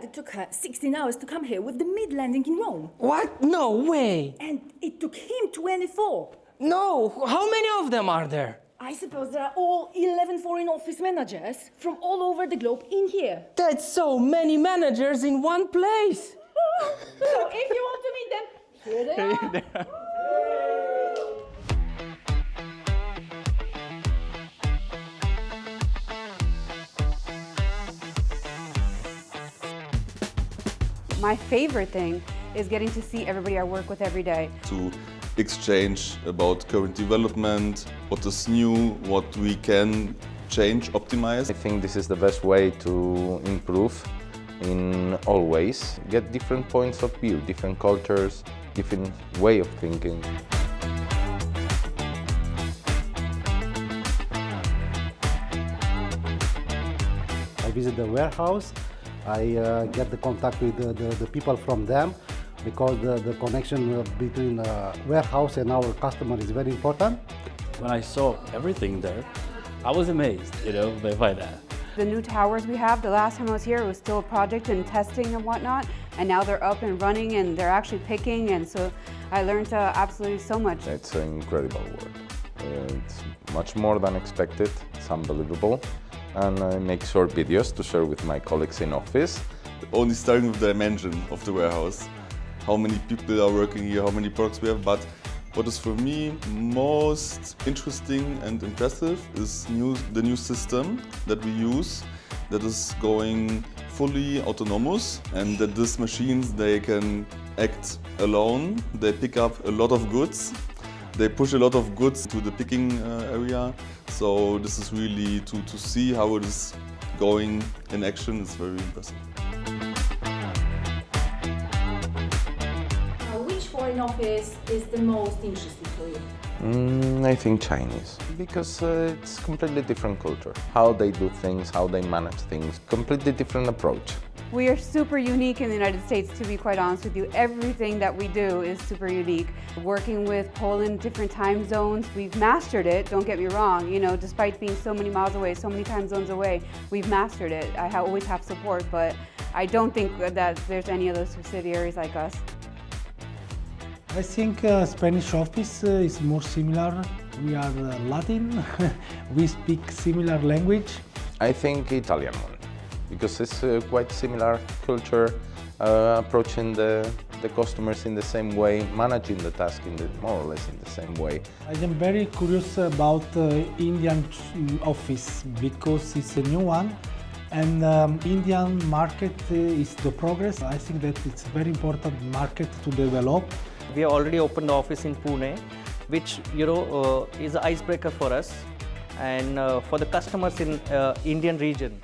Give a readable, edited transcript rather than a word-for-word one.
that it took her 16 hours to come here with the mid-landing in Rome. What? No way! And it took him 24. No! How many of them are there? I suppose there are all 11 foreign office managers from all over the globe in here. That's so many managers in one place! So if you want to meet them, here they are. My favorite thing is getting to see everybody I work with every day. To exchange about current development, what is new, what we can change, optimize. I think this is the best way to improve in all ways. Get different points of view, different cultures, different way of thinking. I visit the warehouse, I get the contact with the people from them, because the connection between the warehouse and our customer is very important. When I saw everything there, I was amazed, by that. The new towers we have, the last time I was here, it was still a project and testing and whatnot, and now they're up and running and they're actually picking, and so I learned absolutely so much. It's an incredible work. It's much more than expected, it's unbelievable. And I make short videos to share with my colleagues in office. Only starting with the dimension of the warehouse, how many people are working here, how many products we have, but what is for me most interesting and impressive is the new system that we use that is going fully autonomous, and that these machines, they can act alone. They pick up a lot of goods. They push a lot of goods to the picking area. So this is really to see how it is going in action is very impressive. Which foreign office is the most interesting for you? I think Chinese, because it's completely different culture. How they do things, how they manage things, completely different approach. We are super unique in the United States, to be quite honest with you. Everything that we do is super unique. Working with Poland, different time zones, we've mastered it, don't get me wrong. Despite being so many miles away, so many time zones away, we've mastered it. I always have support, but I don't think that there's any other subsidiaries like us. I think Spanish office is more similar. We are Latin, we speak similar language. I think Italian one, because it's quite similar culture, approaching the customers in the same way, managing the task more or less in the same way. I am very curious about Indian office because it's a new one, and Indian market is the progress. I think that it's a very important market to develop. We have already opened the office in Pune, which is an icebreaker for us and for the customers in Indian region.